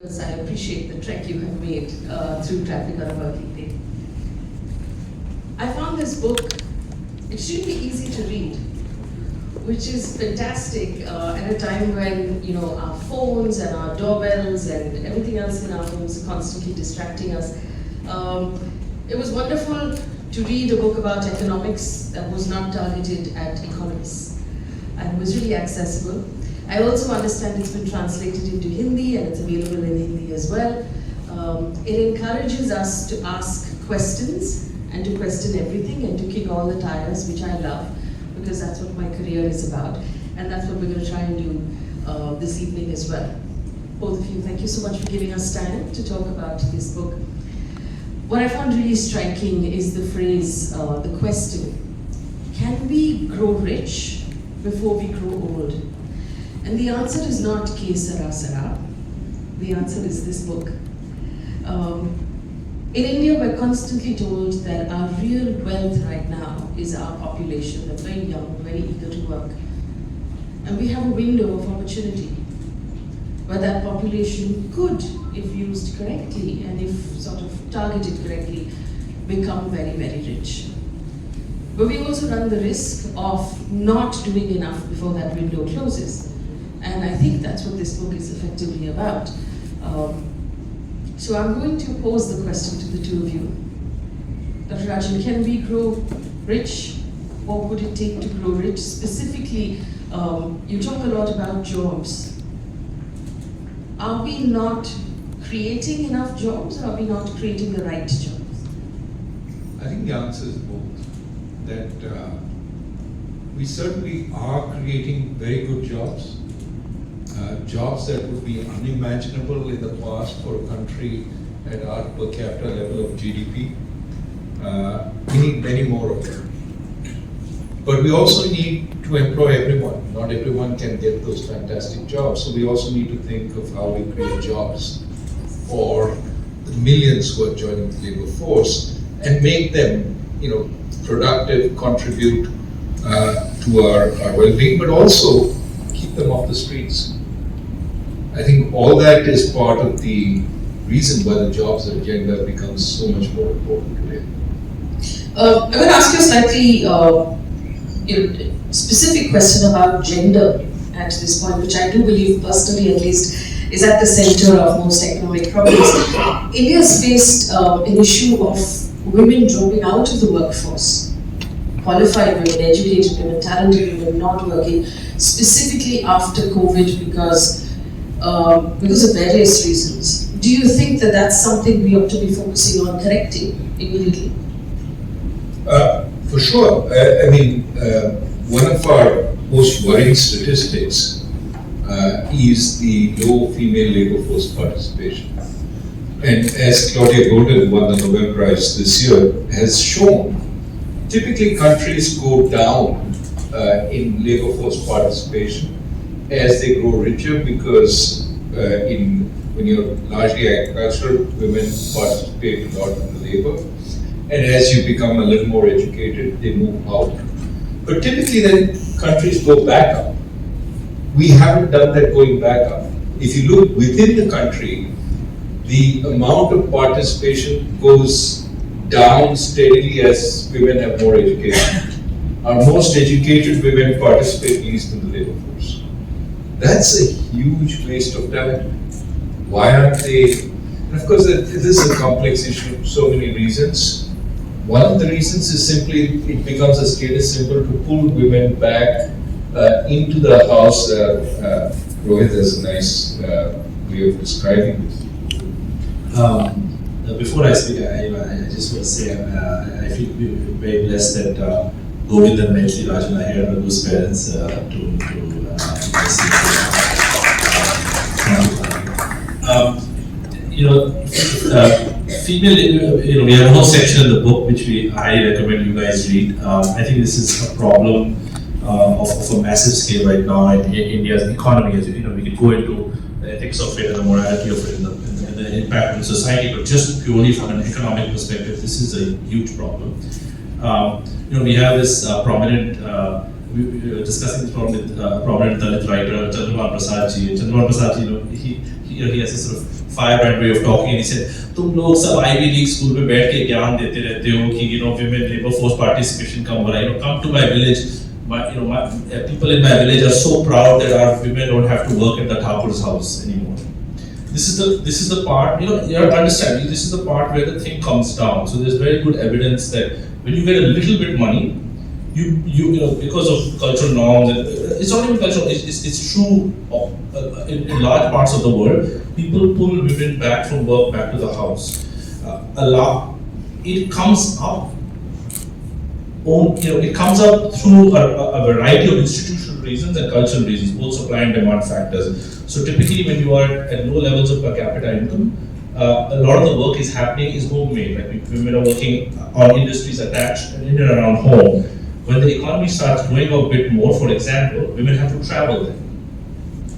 Because I appreciate the trek you have made through traffic on a working day. I found this book extremely easy to read, which is fantastic at a time when our phones and our doorbells and everything else in our homes are constantly distracting us. It was wonderful to read a book about economics that was not targeted at economists and was really accessible. I also understand it's been translated into Hindi and it's available in Hindi as well. It encourages us to ask questions and to question everything and to kick all the tires, which I love, because that's what my career is about. And that's what we're going to try and do this evening as well. Both of you, thank you so much for giving us time to talk about this book. What I found really striking is the phrase, the question, can we grow rich before we grow old? And the answer is not Ke Sara Sara. The answer is this book. In India, we're constantly told that our real wealth right now is our population. They're very young, very eager to work. And we have a window of opportunity where that population could, if used correctly and if sort of targeted correctly, become very, very rich. But we also run the risk of not doing enough before that window closes. And I think that's what this book is effectively about. So I'm going to pose the question to the two of you. Dr. Rajan, can we grow rich? What would it take to grow rich? Specifically, you talk a lot about jobs. Are we not creating enough jobs, or are we not creating the right jobs? I think the answer is both. That we certainly are creating very good jobs. Jobs that would be unimaginable in the past for a country at our per capita level of GDP. We need many more of them. But we also need to employ everyone. Not everyone can get those fantastic jobs. So we also need to think of how we create jobs for the millions who are joining the labor force and make them, productive, contribute to our well-being, but also keep them off the streets. I think all that is part of the reason why the jobs agenda becomes so much more important today. I'm going to ask you a slightly specific question about gender at this point, which I do believe, personally at least, is at the center of most economic problems. India has faced an issue of women dropping out of the workforce. Qualified women, educated women, talented women not working, specifically after COVID because of various reasons. Do you think that that's something we ought to be focusing on correcting immediately? For sure. One of our most worrying statistics is the low female labor force participation. And as Claudia Golden, who won the Nobel Prize this year, has shown, typically countries go down in labor force participation as they grow richer, because when you're largely agricultural, women participate a lot in the labor, and as you become a little more educated, they move out. But typically then countries go back up. We haven't done that going back up. If you look within the country, the amount of participation goes down steadily as women have more education. Our most educated women participate least in the labor force. That's a huge waste of talent. Why aren't they? And of course, this is a complex issue, so many reasons. One of the reasons is simply it becomes a status symbol to pull women back into the house. Rohit has a nice way of describing this. Before I speak, I just want to say I feel very blessed that Govind and Maitri Rajan are here, Raghu's parents, female, we have a whole section in the book which we highly recommend you guys read. I think this is a problem of a massive scale right now in India's economy. As we can go into the ethics of it and the morality of it and the impact on society, but just purely from an economic perspective, this is a huge problem. We have this prominent we were discussing this problem with prominent Dalit writer Chandra Prasad ji. Chandra Prasad ji, he has a sort of firebrand way of talking, and he said, "तुम लोग सब Ivy League school में बैठ के ज्ञान देते रहते हो कि women labor force participation कम हो रहा है, come to my village. My people in my village are so proud that our women don't have to work at the Thakur's house anymore." This is the part, you have to understand, this is the part where the thing comes down. So there's very good evidence that when you get a little bit money, you because of cultural norms, and it's not even cultural, it's true in large parts of the world, people pull women back from work back to the house. It comes up it comes up through a variety of institutional reasons and cultural reasons, both supply and demand factors. So typically when you are at low levels of per capita income, a lot of the work is happening is homemade. Like women are working on industries attached in and around home. When the economy starts growing a bit more, for example, women have to travel then.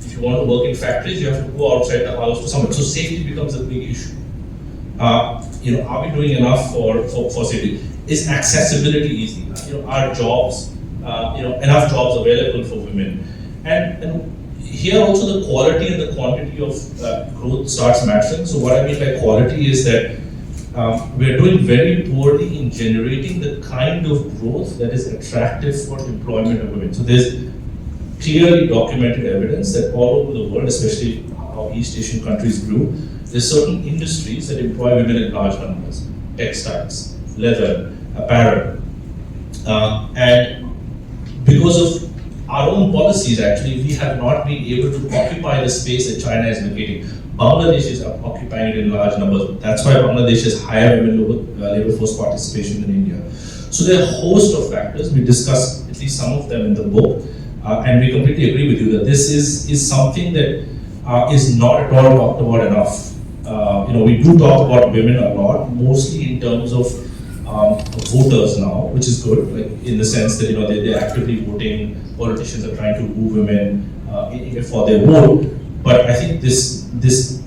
If you want to work in factories, you have to go outside the house to somewhere. So safety becomes a big issue. Are we doing enough for safety? Is accessibility easy? Are jobs, enough jobs available for women? And here also the quality and the quantity of growth starts mattering. So what I mean by quality is that we're doing very poorly in generating the kind of growth that is attractive for employment of women. So there's clearly documented evidence that all over the world, especially how East Asian countries grew, there's certain industries that employ women in large numbers. Textiles, leather, apparel. And because of our own policies, actually, we have not been able to occupy the space that China is vacating. Bangladesh is occupying it in large numbers. That's why Bangladesh has higher women labor force participation than India. So there are a host of factors. We discussed at least some of them in the book, and we completely agree with you that this is something that is not at all talked about enough. We do talk about women a lot, mostly in terms of voters now, which is good, like in the sense that they're actively voting. Politicians are trying to woo women for their vote. But I think this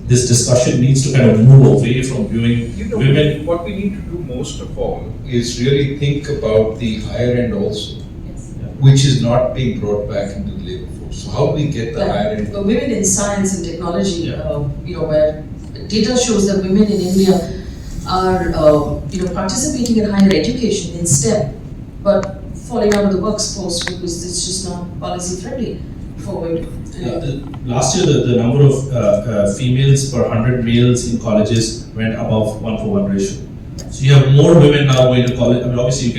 discussion needs to kind of move away from viewing women. What we need to do most of all is really think about the higher end also, which is not being brought back into the labor force. So how do we get the higher end? Women in science and technology, where data shows that women in India are participating in higher education in STEM, but falling out of the workforce because it's just not policy friendly for women. Last year, the number of females per 100 males in colleges went above 1:1 ratio. So you have more women now going to college. I mean, obviously,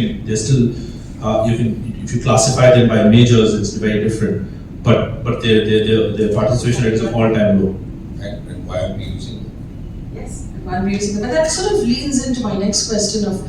if you classify them by majors, it's very different. But their participation rate is an all-time low. And why are we using it? Yes, why are we using it? But that sort of leans into my next question of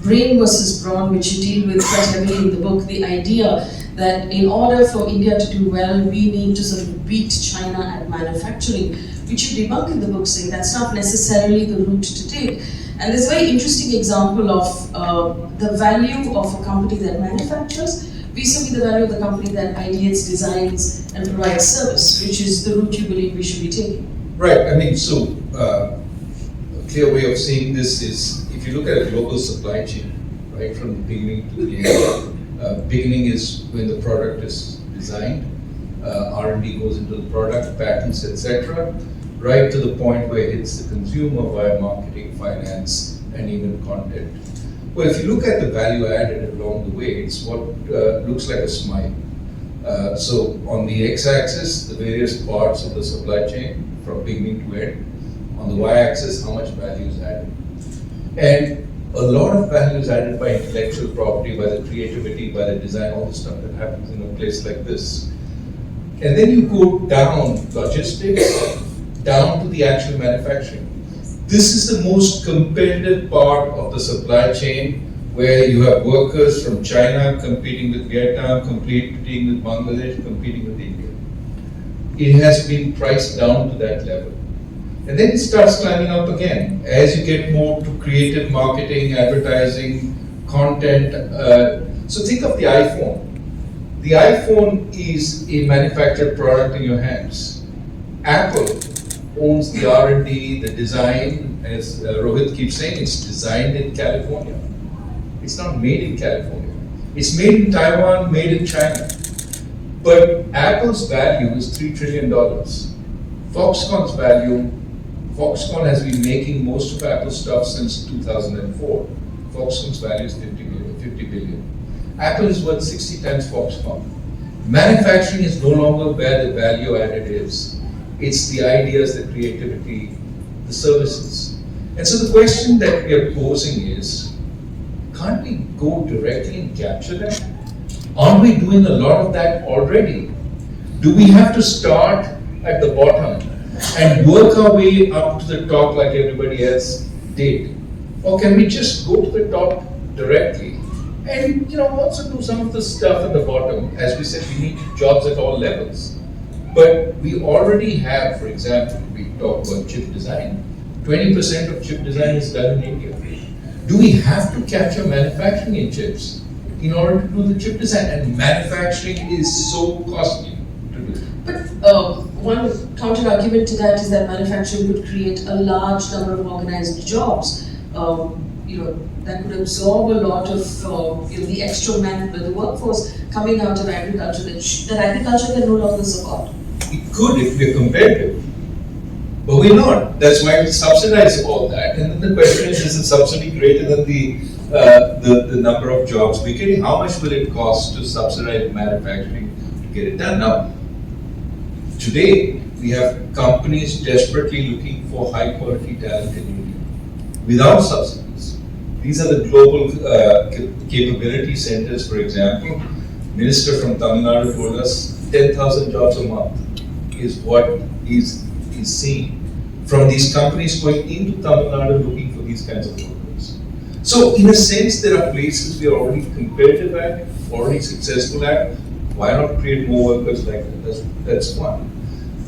brain versus brawn, which you deal with quite heavily in the book. The idea that in order for India to do well, we need to sort of beat China at manufacturing, which you debunk in the book, saying that's not necessarily the route to take. And there's a very interesting example of the value of a company that manufactures vis-a-vis the value of the company that ideates, designs, and provides service, which is the route you believe we should be taking. Right. I mean, so a clear way of seeing this is if you look at a global supply chain, right from the beginning to the end. Beginning is when the product is designed, R&D goes into the product, patents, etc., right to the point where it hits the consumer via marketing, finance, and even content. Well, if you look at the value added along the way, it's what looks like a smile. So on the x-axis, the various parts of the supply chain from beginning to end. On the y-axis, how much value is added. And a lot of value is added by intellectual property, by the creativity, by the design, all the stuff that happens in a place like this. And then you go down logistics, down to the actual manufacturing. This is the most competitive part of the supply chain, where you have workers from China competing with Vietnam, competing with Bangladesh, competing with India. It has been priced down to that level. And then it starts climbing up again as you get more to creative marketing, advertising, content. So think of the iPhone. The iPhone is a manufactured product in your hands. Apple owns the R&D, the design, as Rohit keeps saying, it's designed in California. It's not made in California. It's made in Taiwan, made in China. But Apple's value is $3 trillion. Foxconn's value Foxconn has been making most of Apple's stuff since 2004. Foxconn's value is 50 billion. Apple is worth 60 times Foxconn. Manufacturing is no longer where the value added is. It's the ideas, the creativity, the services. And so the question that we are posing is, can't we go directly and capture that? Aren't we doing a lot of that already? Do we have to start at the bottom and work our way up to the top like everybody else did? Or can we just go to the top directly and also do some of the stuff at the bottom? As we said, we need jobs at all levels. But we already have, for example, we talk about chip design. 20% of chip design is done in India. Do we have to capture manufacturing in chips in order to do the chip design? And manufacturing is so costly to do. But one counter argument to that is that manufacturing would create a large number of organized jobs. That could absorb a lot of the extra the workforce coming out of agriculture that agriculture can no longer support. It could if we're competitive, but we're not. That's why we subsidize all that. And then the question is the subsidy greater than the number of jobs we're getting? How much will it cost to subsidize manufacturing to get it done? Now, today we have companies desperately looking for high quality talent in India without subsidies. These are the global capability centers, for example. Minister from Tamil Nadu told us 10,000 jobs a month is what he's seeing from these companies going into Tamil Nadu looking for these kinds of workers. So in a sense, there are places we are already competitive at, already successful at. Why not create more workers like that? That's one.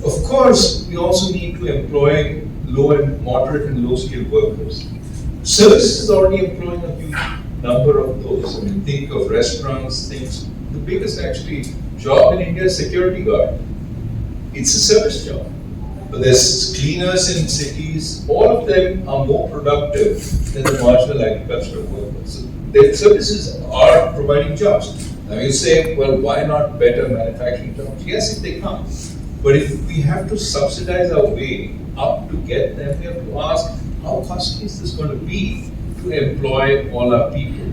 Of course, we also need to employ low and moderate and low skilled workers. Services is already employing a huge number of those. I mean, think of restaurants, things. The biggest actually job in India is security guard. It's a service job. But there's cleaners in cities. All of them are more productive than the marginal agricultural workers. So their services are providing jobs. Now you say, well, why not better manufacturing jobs? Yes, if they come. But if we have to subsidize our way up to get them, we have to ask, how costly is this going to be to employ all our people?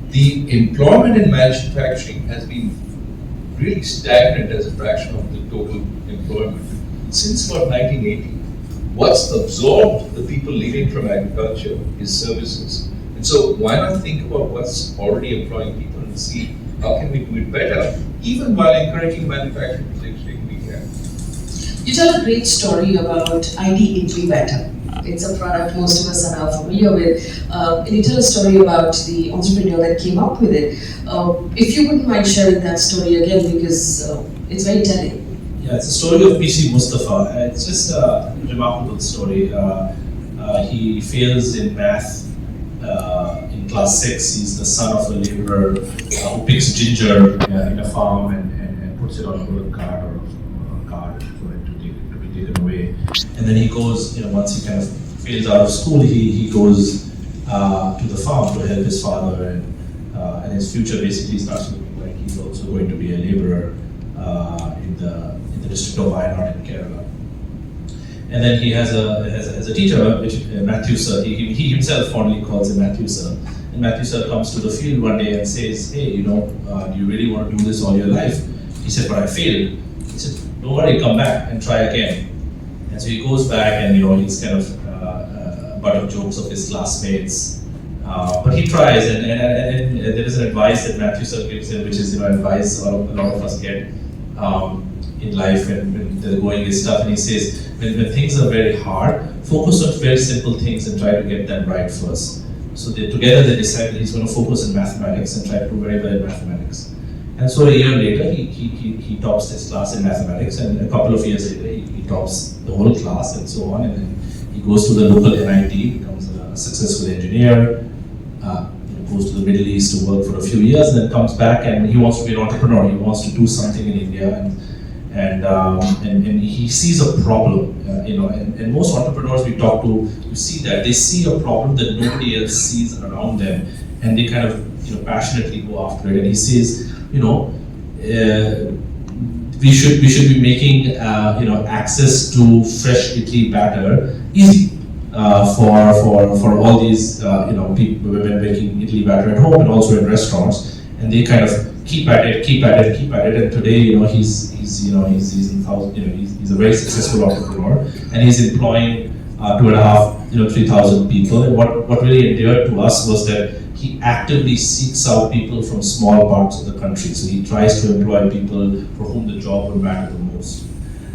The employment in manufacturing has been really stagnant as a fraction of the total employment since about 1980. What's absorbed the people leaving from agriculture is services. And so why not think about what's already employing people and see how can we do it better, even while encouraging manufacturing to the extent we can. You tell a great story about ID Idli Batter. It's a product most of us are now familiar with. And you tell a story about the entrepreneur that came up with it. If you wouldn't mind sharing that story again, because it's very telling. Yeah, it's a story of PC Mustafa. It's just a remarkable story. He fails in math in class 6. He's the son of a laborer who picks ginger in a farm and puts it on a bullock cart or a cart for it to be taken away. And then he goes, once he kind of fails out of school, he goes to the farm to help his father, and his future basically starts looking like he's also going to be a laborer in the district of Wayanad in Kerala. And then he has a teacher, which Matthew sir. He himself fondly calls him Matthew sir. And Matthew sir comes to the field one day and says, "Hey, do you really want to do this all your life?" He said, "But I failed." He said, "Don't worry, come back and try again." And so he goes back, and he's kind of butt of jokes of his classmates. But he tries, and there is an advice that Matthew sir gives him, which is advice a lot of us get in life when the going is tough. And he says, when things are very hard, focus on very simple things and try to get them right first. So together they decide that he's going to focus on mathematics and try to do very well in mathematics. And so a year later, he tops his class in mathematics, and a couple of years later, he tops the whole class and so on. And then he goes to the local NIT, becomes a successful engineer, goes to the Middle East to work for a few years, and then comes back and he wants to be an entrepreneur. He wants to do something in India, and he sees a problem, and most entrepreneurs we talk to, you see that they see a problem that nobody else sees around them, and they kind of passionately go after it. And he says, we should be making access to fresh idli batter easy for all these people, women making idli batter at home and also in restaurants, and they kind of keep at it, and today he's a very successful entrepreneur, and he's employing 3,000 people. And what really endeared to us was that he actively seeks out people from small parts of the country. So he tries to employ people for whom the job would matter the most.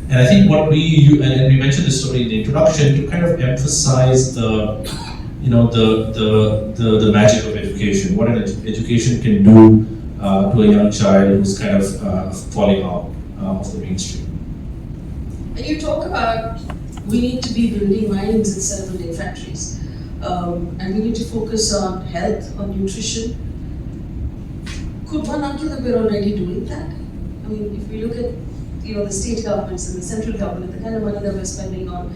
And I think what we mentioned this story in the introduction to kind of emphasize the magic of education, what an education can do to a young child who's kind of falling out of the mainstream. And you talk about we need to be building minds instead of building factories. And we need to focus on health, on nutrition. Could one argue that we're already doing that? I mean, if we look at the state governments and the central government, the kind of money that we're spending on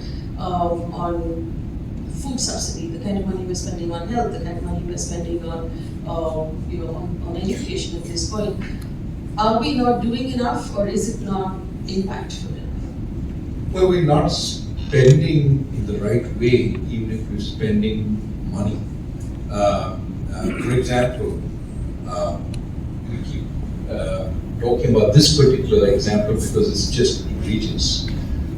food subsidy, the kind of money we're spending on health, the kind of money we're spending on education at this point, are we not doing enough, or is it not impactful enough? Well, we're not spending in the right way, even if we're spending money. For example, we keep talking about this particular example because it's just egregious.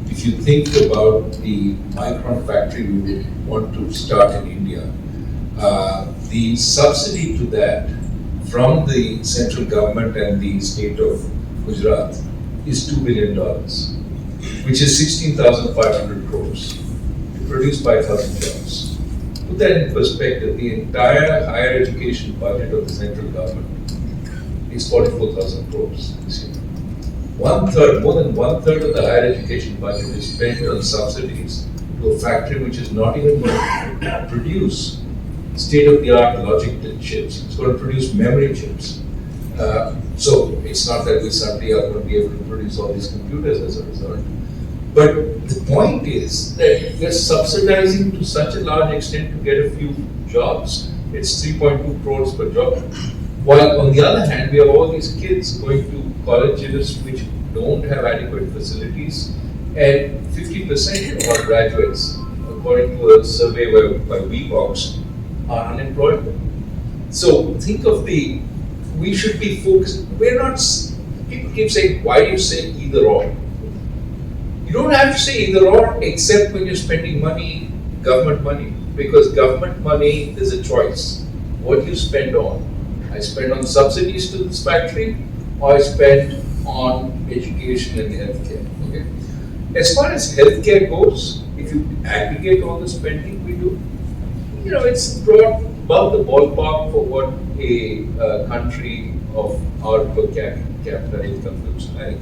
If you think about the micron factory we would want to start in India, the subsidy to that from the central government and the state of Gujarat is $2 billion, which is 16,500 crores to produce 5,000 jobs. Put that in perspective, the entire higher education budget of the central government is 44,000 crores this year. More than one third of the higher education budget is spent on subsidies to a factory which is not even going to produce state-of-the-art logic chips. It's going to produce memory chips. So it's not that we suddenly are going to be able to produce all these computers as a result. But the point is that we're subsidizing to such a large extent to get a few jobs. It's 3.2 crores per job. While on the other hand, we have all these kids going to colleges which don't have adequate facilities, and 50% of our graduates, according to a survey by WeBox, are unemployed. So think of we should be focused. People keep saying, why do you say either or? You don't have to say either or except when you're spending money, government money, because government money is a choice. What you spend on. I spend on subsidies to this factory, or I spend on education and healthcare. Okay. As far as healthcare goes, if you aggregate all the spending we do, it's brought about the ballpark for what a country of our per capita income looks like.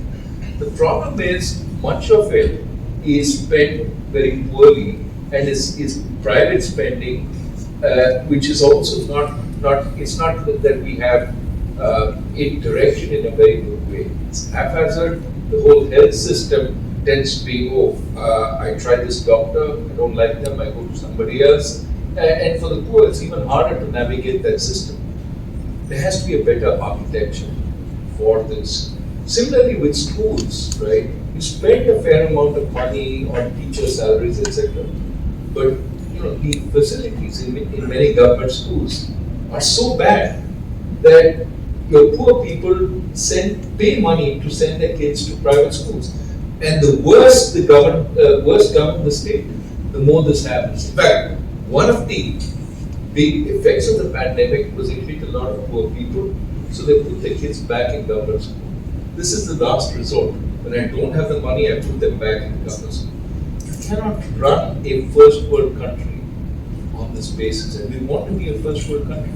The problem is much of it is spent very poorly and is private spending, which is also it's not that we have it direction in a very good way. It's haphazard. The whole health system tends to be, I tried this doctor, I don't like them, I go to somebody else. And for the poor, it's even harder to navigate that system. There has to be a better architecture for this. Similarly with schools, right? You spend a fair amount of money on teacher salaries, etc. But the facilities in many government schools are so bad that your poor people pay money to send their kids to private schools. And the worse government the state, the more this happens. In fact, one of the big effects of the pandemic was it hit a lot of poor people, so they put their kids back in government school. This is the last resort. When I don't have the money, I put them back in government school. You cannot run a first world country on this basis, and we want to be a first world country.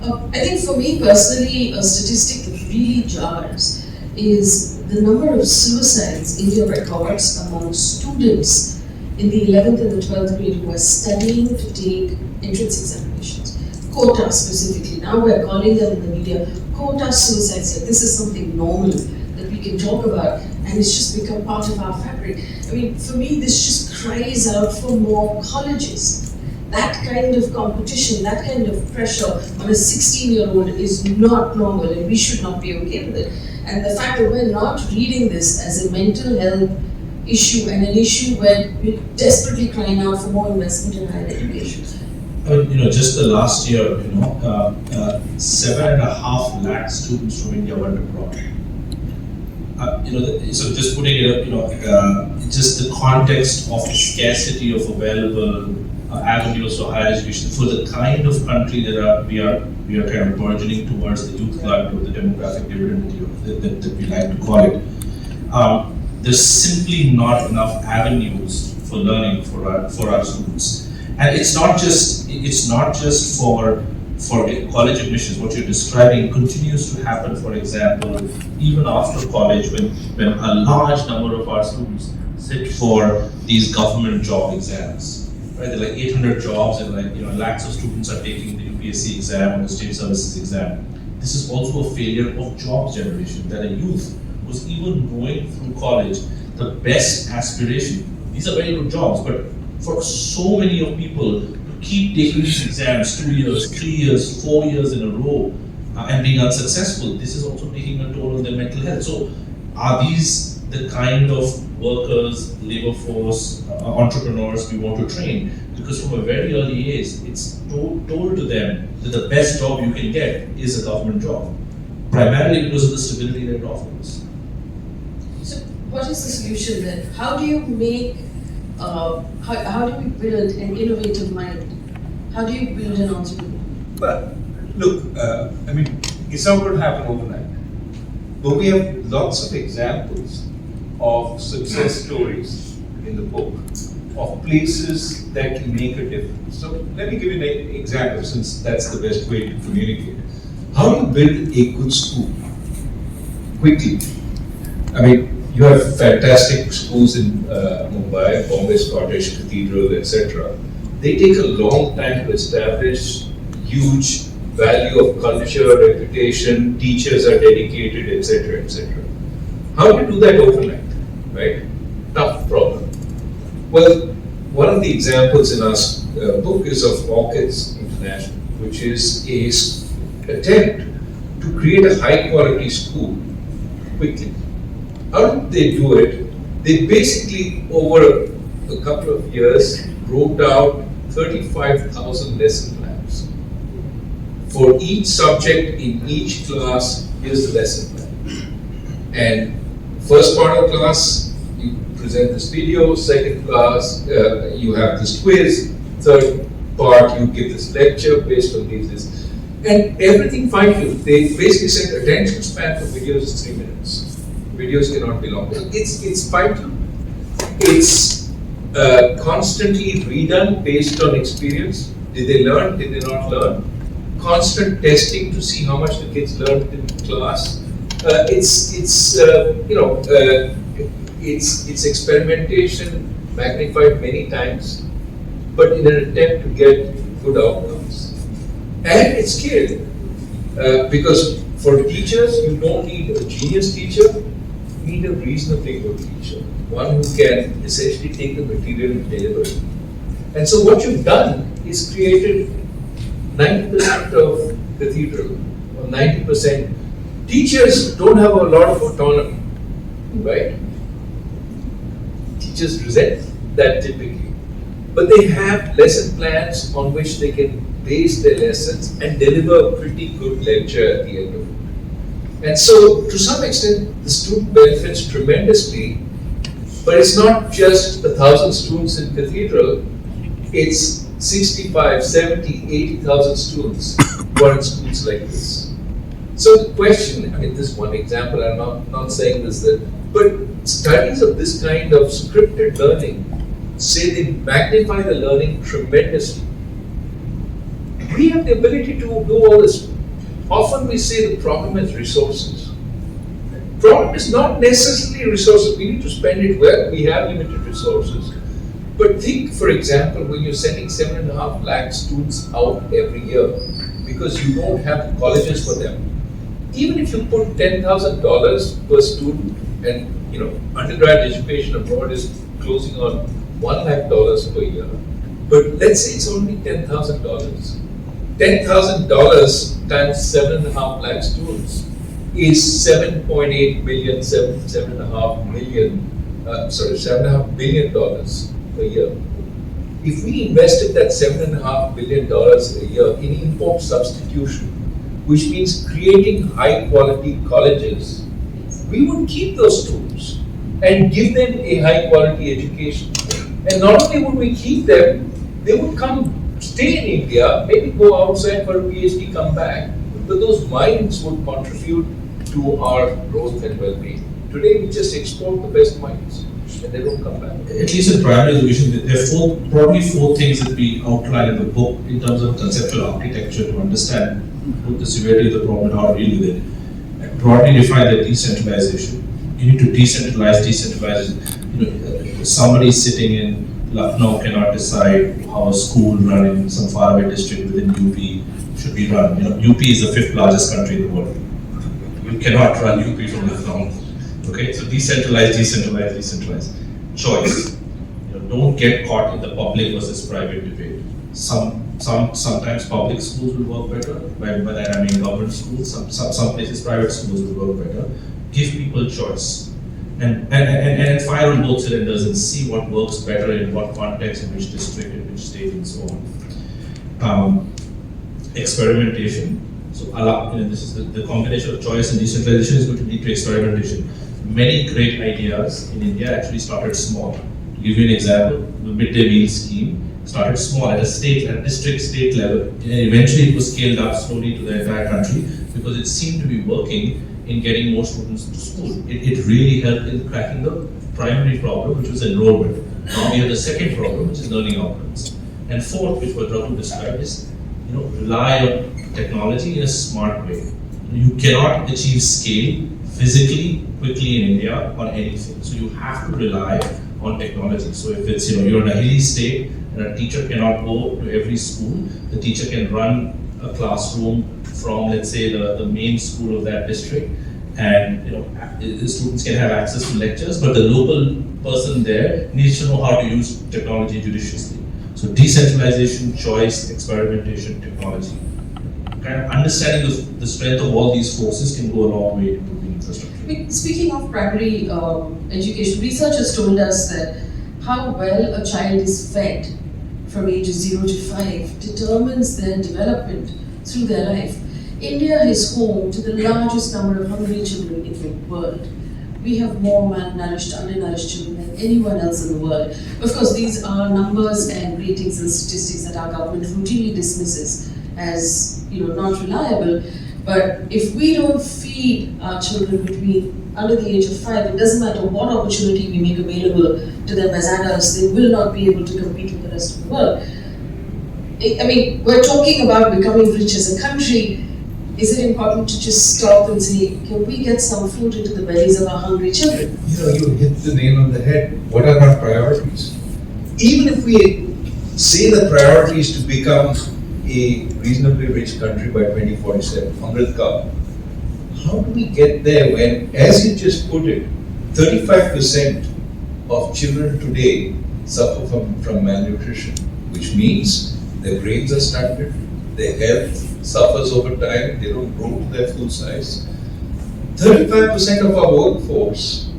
I think for me personally, a statistic that really jars is the number of suicides India records among students in the 11th and the 12th grade who are studying to take entrance examinations. Quota specifically. Now we're calling them in the media quota suicides. This is something normal that we can talk about, and it's just become part of our fabric. I mean, for me, this just cries out for more colleges. That kind of competition, that kind of pressure on a 16-year-old is not normal, and we should not be okay with it. And the fact that we're not reading this as a mental health, issue and an issue where we're desperately crying out for more investment in higher education? I mean, just the last year, 7.5 lakh students from India went abroad. So just putting it up, just the context of the scarcity of available avenues for higher education for the kind of country that we are kind of burgeoning towards, the youth climate or the demographic dividend that we like to call it. There's simply not enough avenues for learning for our students. And it's not just for college admissions. What you're describing continues to happen, for example, even after college, when a large number of our students sit for these government job exams. Right, there are like 800 jobs, and lakhs of students are taking the UPSC exam or the state services exam. This is also a failure of jobs generation, that a youth who's even going through college, the best aspiration, these are very good jobs, but for so many of people to keep taking these exams 2 years, 3 years, 4 years in a row and being unsuccessful, this is also taking a toll on their mental health. So are these the kind of workers, labor force, entrepreneurs we want to train? Because from a very early age, it's told to them that the best job you can get is a government job, primarily because of the stability that it offers. So what is the solution then? How do you make how do we build an innovative mind? How do you build an entrepreneur? Well, look, it's not going to happen overnight. But we have lots of examples of success stories in the book of places that can make a difference. So let me give you an example, since that's the best way to communicate. How do you build a good school quickly? You have fantastic schools in Mumbai, Bombay, Scottish, Cathedral, etc. They take a long time to establish, huge value of culture, reputation, teachers are dedicated, etc., etc. How do you do that overnight, right? Tough problem. Well, one of the examples in our book is of Orchids International, which is an attempt to create a high-quality school quickly. How did they do it? They basically, over a couple of years, wrote out 35,000 lesson plans. For each subject in each class, here's the lesson plan. And first part of the class, you present this video. Second class, you have this quiz. Third part, you give this lecture based on these. And everything fine-tuned. They basically said attention span for videos is 3 minutes. Videos cannot be longer. It's fine-tuned. It's constantly redone based on experience. Did they learn? Did they not learn? Constant testing to see how much the kids learned in class. It's experimentation magnified many times, but in an attempt to get good outcomes. And it's scaled because for teachers, you don't need a genius teacher. You need a reasonably good teacher, one who can essentially take the material and deliver it. And so what you've done is created 90% of cathedral, or 90%. Teachers don't have a lot of autonomy, right? Teachers resent that typically. But they have lesson plans on which they can base their lessons and deliver a pretty good lecture at the end of it. And so, to some extent, the student benefits tremendously, but it's not just 1,000 students in cathedral, it's 65, 70, 80,000 students who are in schools like this. So the question, this is one example, I'm not saying this, but studies of this kind of scripted learning say they magnify the learning tremendously. We have the ability to do all this. Often we say the problem is resources. The problem is not necessarily resources. We need to spend it well. We have limited resources. But think, for example, when you're sending 7.5 lakh students out every year because you don't have colleges for them. Even if you put $10,000 per student, and undergrad education abroad is closing on $1 lakh per year. But let's say it's only $10,000. $10,000 times 7.5 lakh students is 7.8 million, 7.5 million $7.5 billion a year. If we invested that $7.5 billion a year in import substitution, which means creating high quality colleges, we would keep those students and give them a high quality education. And not only would we keep them, they would come stay in India, maybe go outside for a PhD, come back, but those minds would contribute to our growth and well-being. Today we just export the best minds and they don't come back. At least in primary education, there are probably four things that we outline in the book in terms of conceptual architecture to understand the severity of the problem and how to deal with it. And broadly define the decentralization. You need to decentralize. Somebody sitting in Lucknow cannot decide how a school run in some faraway district within UP should be run. UP is the 5th largest country in the world. You cannot run UP from Lucknow. Okay, so decentralize. Choice. Don't get caught in the public versus private debate. Sometimes public schools will work better. By that I mean government schools. Some places private schools will work better. Give people choice. And fire on both cylinders and see what works better in what context, in which district, in which state, and so on. Experimentation. So this is the combination of choice and decentralization is going to lead to experimentation. Many great ideas in India actually started small. To give you an example, the midday meal scheme started small at a district state level. And eventually it was scaled up slowly to the entire country because it seemed to be working in getting more students to school. It really helped in cracking the primary problem, which was enrollment. Now we have the second problem, which is learning outcomes. And fourth, which what Raghu described, is rely on technology in a smart way. You cannot achieve scale physically, quickly in India on anything. So you have to rely on technology. So if it's you're in a hilly state and a teacher cannot go to every school, the teacher can run a classroom from, let's say, the main school of that district, and the students can have access to lectures, but the local person there needs to know how to use technology judiciously. So decentralization, choice, experimentation, technology. Kind of understanding the strength of all these forces can go a long way in improving infrastructure. Speaking of primary education, research has told us that how well a child is fed from ages 0 to 5 determines their development through their life. India is home to the largest number of hungry children in the world. We have more malnourished, undernourished children than anyone else in the world. Of course, these are numbers and ratings and statistics that our government routinely dismisses as not reliable. But if we don't feed our children between under the age of 5, it doesn't matter what opportunity we make available to them as adults, they will not be able to compete with the rest of the world. I mean, we're talking about becoming rich as a country. Is it important to just stop and say, can we get some food into the bellies of our hungry children? You hit the nail on the head. What are our priorities? Even if we say the priority is to become a reasonably rich country by 2047, Amrit Kaal, how do we get there when, as you just put it, 35% of children today suffer from malnutrition, which means their brains are stunted, their health suffers over time, they don't grow to their full size. 35% of our workforce,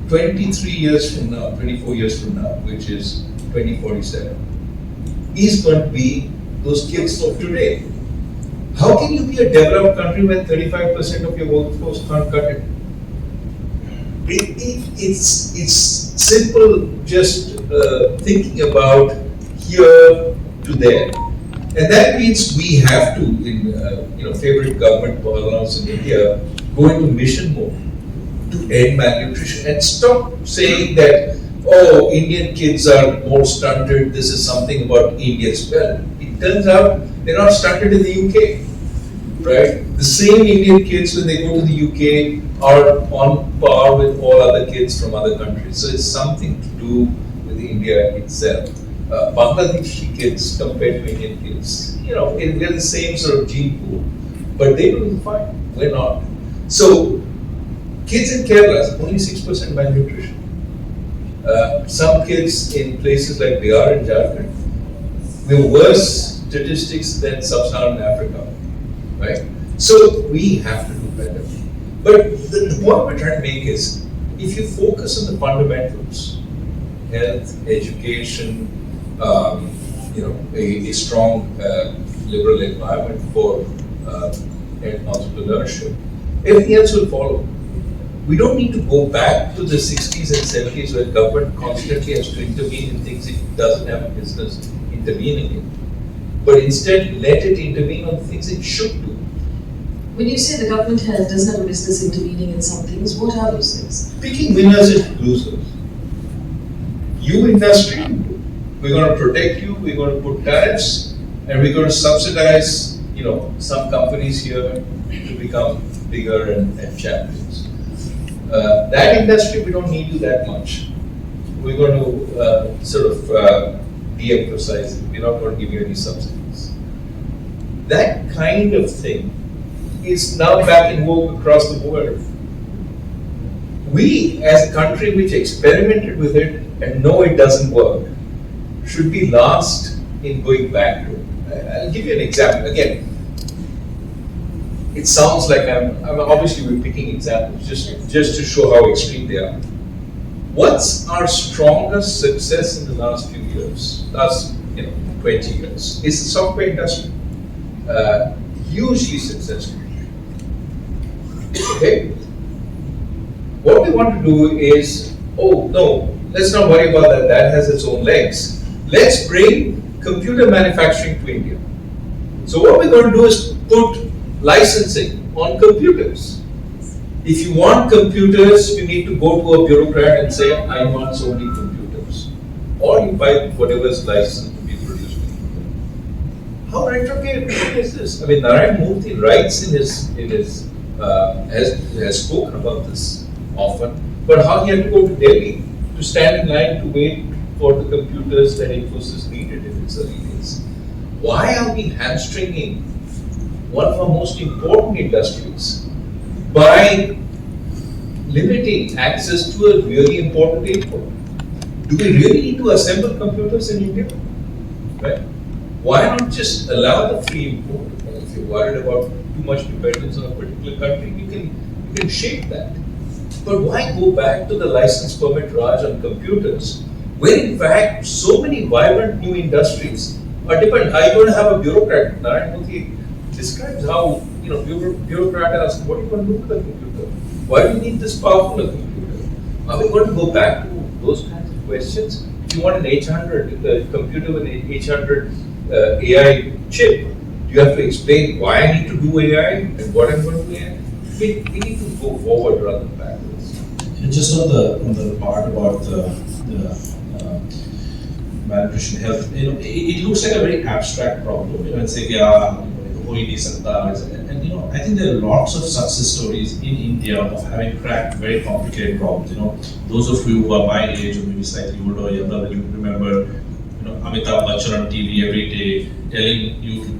23 years from now, 24 years from now, which is 2047, is going to be those kids of today. How can you be a developed country when 35% of your workforce can't cut it? It's simple just thinking about here to there. And that means we have to, in favorite government parlance in India, go into mission mode to end malnutrition and stop saying that, oh, Indian kids are more stunted, this is something about Indians. Well, it turns out they're not stunted in the UK, right? The same Indian kids, when they go to the UK, are on par with all other kids from other countries. So it's something to do with India itself. Bangladeshi kids compared to Indian kids, we're the same sort of gene pool, but they do fine, we're not. So, kids in Kerala, only 6% malnutrition. Some kids in places like Bihar and Jharkhand, we have worse statistics than sub-Saharan Africa, right? So, we have to do better. But the point we're trying to make is, if you focus on the fundamentals, health, education, a strong liberal environment for entrepreneurship, everything else will follow. We don't need to go back to the 60s and 70s where government constantly has to intervene in things it doesn't have a business intervening in. But instead, let it intervene on things it should do. When you say the government doesn't have a business intervening in some things, what are those things? Picking winners and losers. You industry, we're going to protect you, we're going to put tariffs, and we're going to subsidize, some companies here to become bigger and champions. That industry, we don't need you that much. We're going to de-emphasize it. We're not going to give you any subsidies. That kind of thing is now back in vogue across the world. We, as a country which experimented with it and know it doesn't work, should be last in going back to it. I'll give you an example. Again, it sounds like I'm obviously we're picking examples just to show how extreme they are. What's our strongest success in the last few years, last 20 years, is the software industry. Hugely successful. Okay? What we want to do is, oh no, let's not worry about that, that has its own legs. Let's bring computer manufacturing to India. So what we're going to do is put licensing on computers. If you want computers, you need to go to a bureaucrat and say, I want so many computers. Or you buy whatever's licensed to be produced. How retrograde is this? I mean, Narayan Murthy writes in his has spoken about this often, but how he had to go to Delhi to stand in line to wait for the computers that Infosys needed in its early days. Why are we hamstringing one of our most important industries by limiting access to a really important input? Do we really need to assemble computers in India? Right? Why not just allow the free import? If you're worried about too much dependence on a particular country, you can shape that. But why go back to the license permit Raj on computers, where in fact so many vibrant new industries are dependent? Are you going to have a bureaucrat? Narayan Murthy describes how bureaucrat asks, what are you going to do with the computer? Why do you need this powerful a computer? Are we going to go back to those kinds of questions? If you want an 800 computer with an 800 AI chip, do you have to explain why I need to do AI and what I'm going to do AI? We need to go forward rather than backwards. And just on the part about the malnutrition health, it looks like a very abstract problem. And say, I think there are lots of success stories in India of having cracked very complicated problems. Those of you who are my age or maybe slightly older or younger, will remember, Amitabh Bachchan on TV every day telling you to,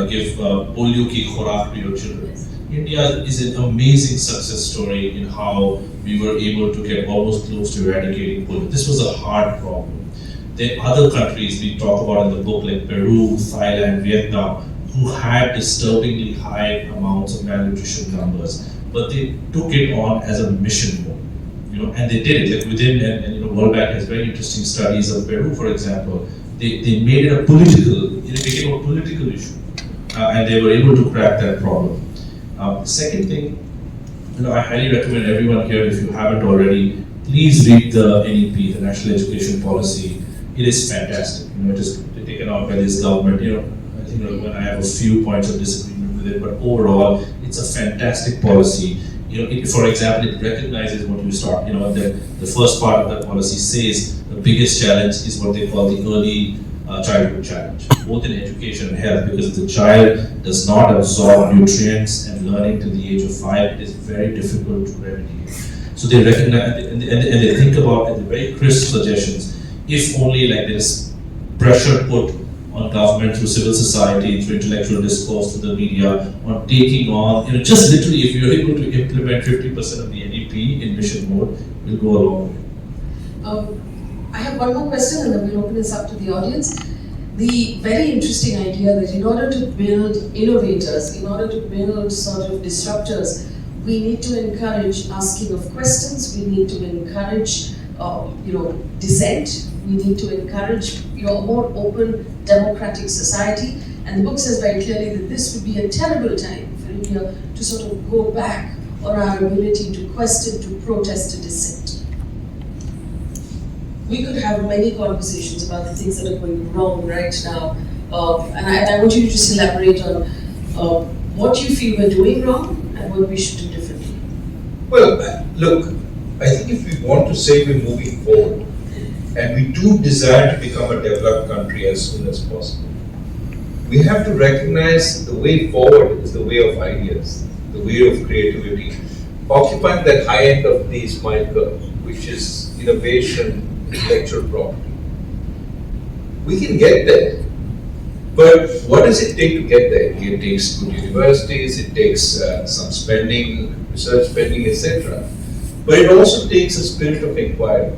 give polio ki khorak to your children. India is an amazing success story in how we were able to get almost close to eradicating polio. This was a hard problem. There are other countries we talk about in the book like Peru, Thailand, Vietnam, who had disturbingly high amounts of malnutrition numbers, but they took it on as a mission mode, and they did it like within, and World Bank has very interesting studies of Peru, for example. They made it it became a political issue, and they were able to crack that problem. Second thing, I highly recommend everyone here, if you haven't already, please read the NEP, the National Education Policy. It is fantastic. It is taken out by this government. I think when I have a few points of disagreement with it, but overall, it's a fantastic policy. For example, it recognizes what you start. The first part of that policy says the biggest challenge is what they call the early childhood challenge, both in education and health, because if the child does not absorb nutrients and learning till the age of 5, it is very difficult to remedy. So they recognize and they think about the very crisp suggestions. If only there is pressure put on government through civil society, through intellectual discourse, through the media, on taking on, just literally, if you're able to implement 50% of the NEP in mission mode, we'll go a long way. I have one more question and then we'll open this up to the audience. The very interesting idea that in order to build innovators, in order to build sort of disruptors, We need to encourage asking of questions. We need to encourage, dissent. We need to encourage, a more open, democratic society. And the book says very clearly that this would be a terrible time for India to sort of go back on our ability to question, to protest, to dissent. We could have many conversations about the things that are going wrong right now. And I want you to just elaborate on what you feel we're doing wrong and what we should do differently. Well, look, I think if we want to say we're moving forward, and we do desire to become a developed country as soon as possible, we have to recognize the way forward is the way of ideas, the way of creativity, occupying that high end of the smile curve, which is innovation, intellectual property. We can get there, but what does it take to get there? It takes good universities, it takes some spending, research spending, etc. But it also takes a spirit of inquiry,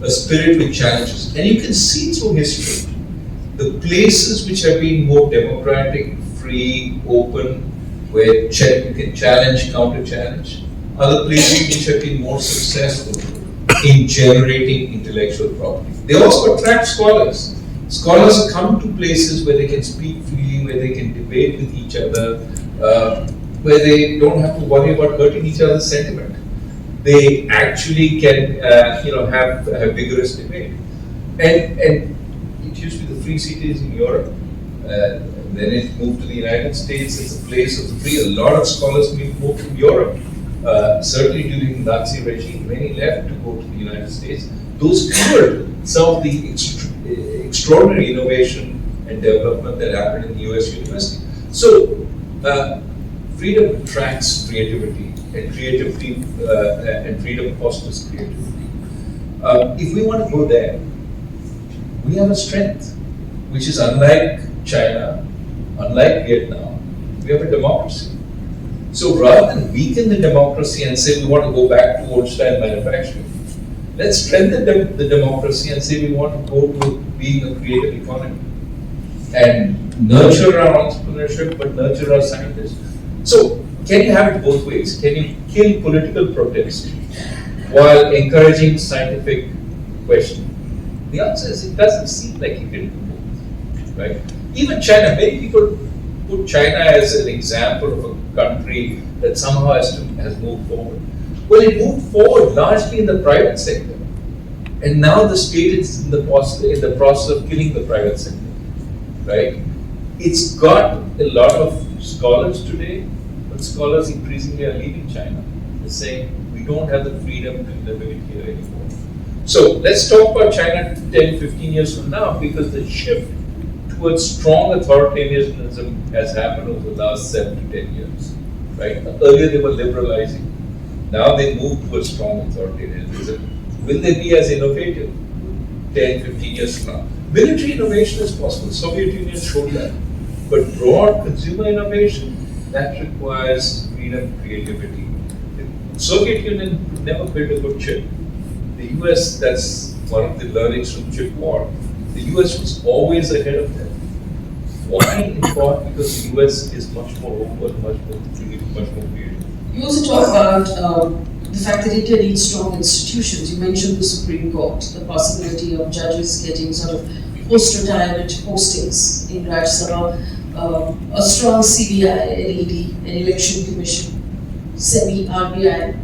a spirit with challenges. And you can see through history, the places which have been more democratic, free, open, where you can challenge, counter-challenge, are the places which have been more successful in generating intellectual property. They also attract scholars. Scholars come to places where they can speak freely, where they can debate with each other, where they don't have to worry about hurting each other's sentiment. They actually can, have vigorous debate. And it used to be the free cities in Europe. Then it moved to the United States as a place of the free. A lot of scholars moved from Europe. Certainly during the Nazi regime, many left to go to the United States. Those fueled some of the extraordinary innovation and development that happened in the US university. So, freedom attracts creativity, and freedom fosters creativity. If we want to go there, we have a strength, which is unlike China, unlike Vietnam, we have a democracy. So rather than weaken the democracy and say we want to go back to old-style manufacturing, let's strengthen the democracy and say we want to go to being a creative economy and nurture our entrepreneurship, but nurture our scientists. So can you have it both ways? Can you kill political protest while encouraging scientific questioning? The answer is it doesn't seem like you can do both, right? Even China, many people put China as an example of a country that somehow has moved forward. Well, it moved forward largely in the private sector, and now the state is in the process of killing the private sector, right? It's got a lot of scholars today, but scholars increasingly are leaving China. They're saying we don't have the freedom to innovate here anymore. So let's talk about China 10, 15 years from now, because the shift towards strong authoritarianism has happened over the last 7 to 10 years, right? Earlier they were liberalizing. Now they move towards strong authoritarianism. Will they be as innovative 10, 15 years from now? Military innovation is possible. The Soviet Union showed that. But broad consumer innovation, that requires freedom, creativity. The Soviet Union never built a good chip. The US, that's one of the learnings from chip war. The US was always ahead of them. Why? In part because the US is much more open, much more creative. You also talk about the fact that India needs strong institutions. You mentioned the Supreme Court, the possibility of judges getting sort of post-retirement postings in Raj Sabha, a strong CBI, an ED, an election commission, semi-RBI,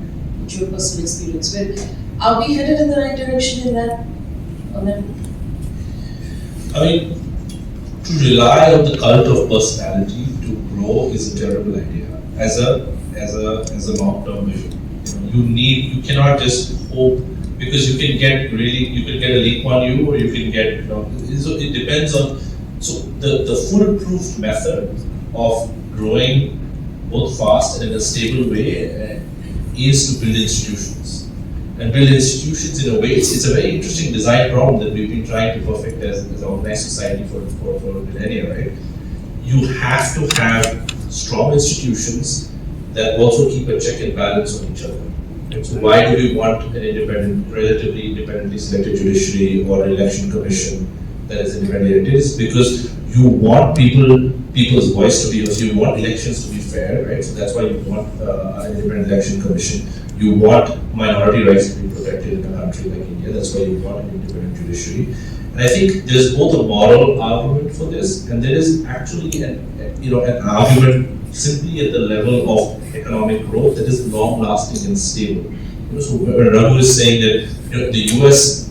which you have personal experience with. Are we headed in the right direction in that? I mean, to rely on the cult of personality to grow is a terrible idea as a long-term vision. You cannot just hope, because you can get a leap on you, or you can get, so it depends on, so the foolproof method of growing both fast and in a stable way is to build institutions. And build institutions in a way, it's a very interesting design problem that we've been trying to perfect as an organized society for millennia, right? You have to have strong institutions that also keep a check and balance on each other. And so why do we want an relatively independently selected judiciary or an election commission that is independent? It is because you want people people's voice to be heard. So you want elections to be fair, right? So that's why you want an independent election commission. You want minority rights to be protected in a country like India. That's why you want an independent judiciary. And I think there's both a moral argument for this, and there is actually an argument simply at the level of economic growth that is long-lasting and stable. So when Raghu is saying that the US,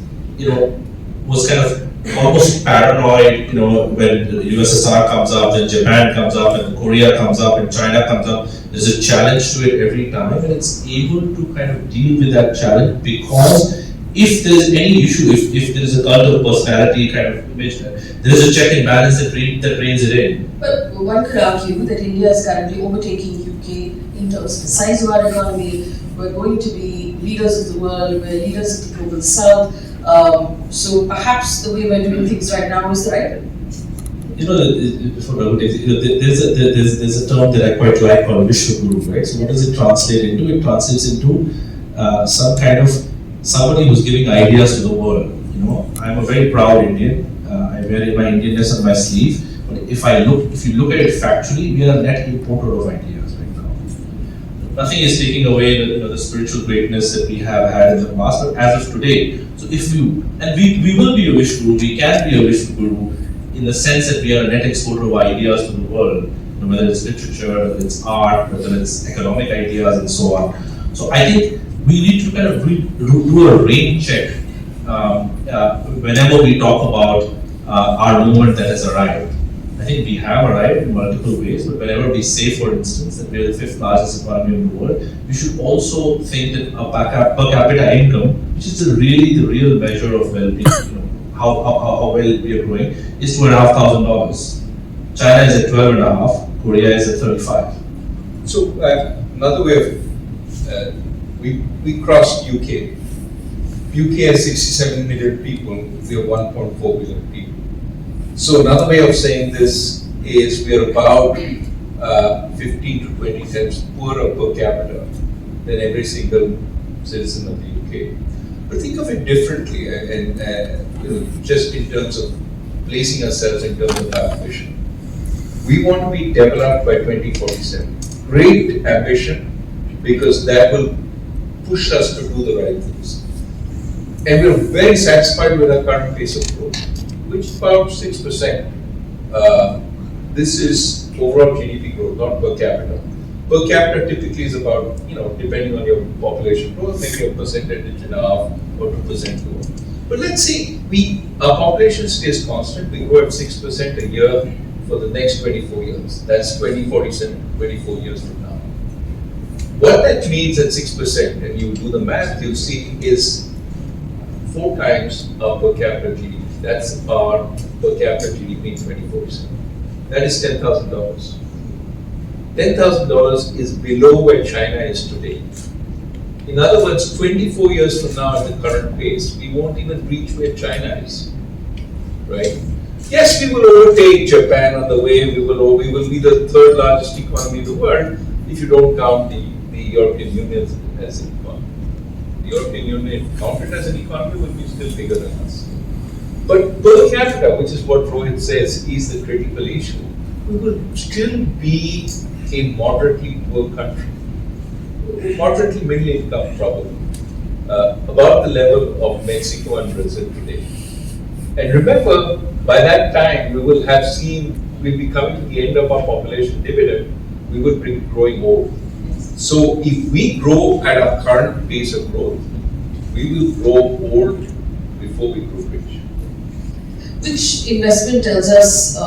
was kind of almost paranoid, when the USSR comes up, then Japan comes up, and Korea comes up, and China comes up. There's a challenge to it every time, and it's able to kind of deal with that challenge because if there's any issue, if there is a cult of personality kind of image, there is a check and balance that reins it in. But one could argue that India is currently overtaking UK in terms of the size of our economy. We're going to be leaders of the world, we're leaders of the global south. So perhaps the way we're doing things right now is the right way. Before Raghu takes it, there's a term that I quite like called Vishwaguru, right? So what does it translate into? It translates into some kind of somebody who's giving ideas to the world. I'm a very proud Indian. I wear my Indianness on my sleeve. But if you look at it factually, we are a net importer of ideas right now. Nothing is taking away the spiritual greatness that we have had in the past, but as of today, so if we will be a wish guru, we can be a wish guru in the sense that we are a net exporter of ideas to the world, whether it's literature, whether it's art, whether it's economic ideas, and so on. So I think we need to kind of do a rain check whenever we talk about our movement that has arrived. I think we have arrived in multiple ways, but whenever we say, for instance, that we are the 5th largest economy in the world, we should also think that a per capita income, which is the real measure of well-being, how well we are growing, is $2,500. China is at 12.5, Korea is at 35. So another way of we crossed UK. UK has 67 million people. We have 1.4 billion people. So another way of saying this is we are about 15 to 20 times poorer per capita than every single citizen of the UK. But think of it differently, and just in terms of placing ourselves in terms of our ambition. We want to be developed by 2047. Great ambition, because that will push us to do the right things. And we're very satisfied with our current pace of growth, which is about 6%. This is overall GDP growth, not per capita. Per capita typically is about, depending on your population growth, maybe 1.5% or 2% growth. But let's say our population stays constant, we grow at 6% a year for the next 24 years. That's 2047, 24 years from now. What that means at 6%, and you do the math, you'll see is 4 times our per capita GDP. That's our per capita GDP in 2047. That is $10,000. $10,000 is below where China is today. In other words, 24 years from now at the current pace, we won't even reach where China is, right? Yes, we will overtake Japan on the way. We will be the 3rd largest economy in the world if you don't count the European Union as an economy. The European Union, counted as an economy, will be still bigger than us. But per capita, which is what Rohit says is the critical issue, we will still be a moderately poor country. Moderately middle income, probably. About the level of Mexico and Brazil today. And remember, by that time, we'll be coming to the end of our population dividend, we will be growing old. So if we grow at our current pace of growth, we will grow old before we grow rich. Which investment tells us,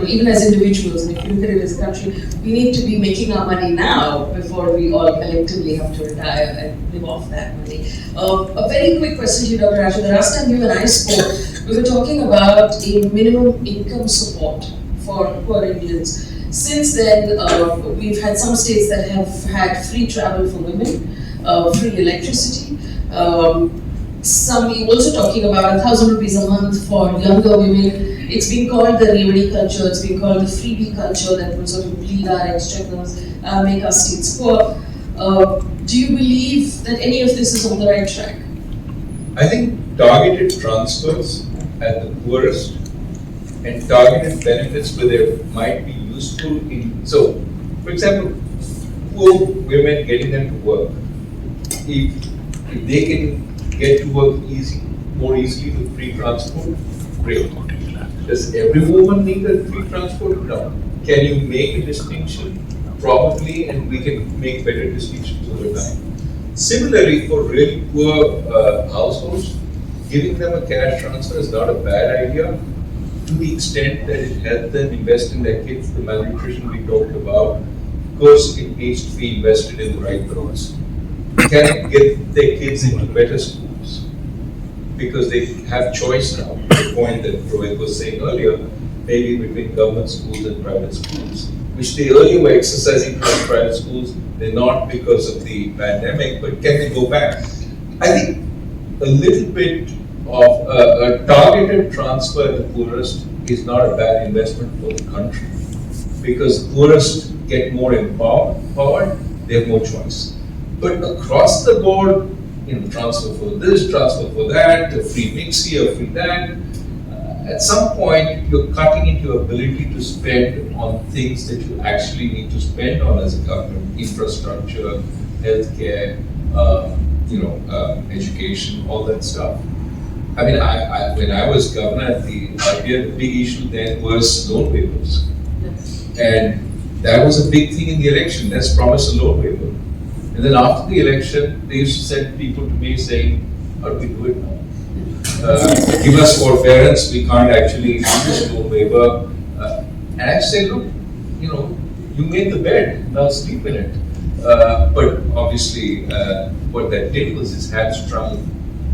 even as individuals, and if you look at it as a country, we need to be making our money now before we all collectively have to retire and live off that money. A very quick question to you, Dr. Rajan. The last time you and I spoke, we were talking about a minimum income support for poor Indians. Since then, we've had some states that have had free travel for women, free electricity. Some also talking about 1,000 rupees a month for younger women. It's been called the Revadi culture, it's been called the freebie culture that will sort of bleed our exchequers, make our states poor. Do you believe that any of this is on the right track? I think targeted transfers at the poorest and targeted benefits where there might be useful in, so, for example, poor women, getting them to work. If they can get to work more easily with free transport, great. Does every woman need a free transport? No. Can you make a distinction? Probably, and we can make better distinctions over time. Similarly, for really poor households, giving them a cash transfer is not a bad idea, to the extent that it helps them invest in their kids. The malnutrition we talked about, of course, it needs to be invested in the right roads. Can get their kids into better schools because they have choice now. The point that Rohit was saying earlier, maybe between government schools and private schools, which they earlier were exercising towards private schools. They're not because of the pandemic, but can they go back? I think a little bit of a targeted transfer to the poorest is not a bad investment for the country, because poorest get more empowered, they have more choice. But across the board, transfer for this, transfer for that, a free mix here, free that. At some point, you're cutting into your ability to spend on things that you actually need to spend on as a government: infrastructure, healthcare, education, all that stuff. I mean, when I was governor, the big issue then was loan waivers. Yes. And that was a big thing in the election. Let's promise a loan waiver. And then after the election, they used to send people to me saying, how do we do it now? Give us forbearance, we can't actually do this loan waiver. And I say, look, you made the bed, now sleep in it. But obviously, what that did was it hamstrung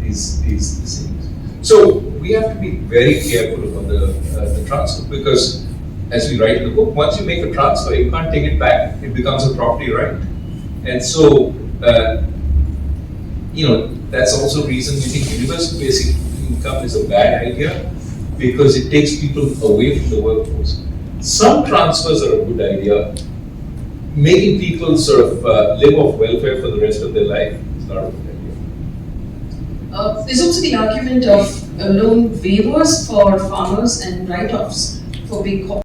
these things. So we have to be very careful about the transfer, because as we write in the book, once you make a transfer, you can't take it back. It becomes a property right. And so, that's also reason we think universal basic income is a bad idea, because it takes people away from the workforce. Some transfers are a good idea. Making people sort of live off welfare for the rest of their life is not a good idea. There's also the argument of loan waivers for farmers and write-offs for big corporations.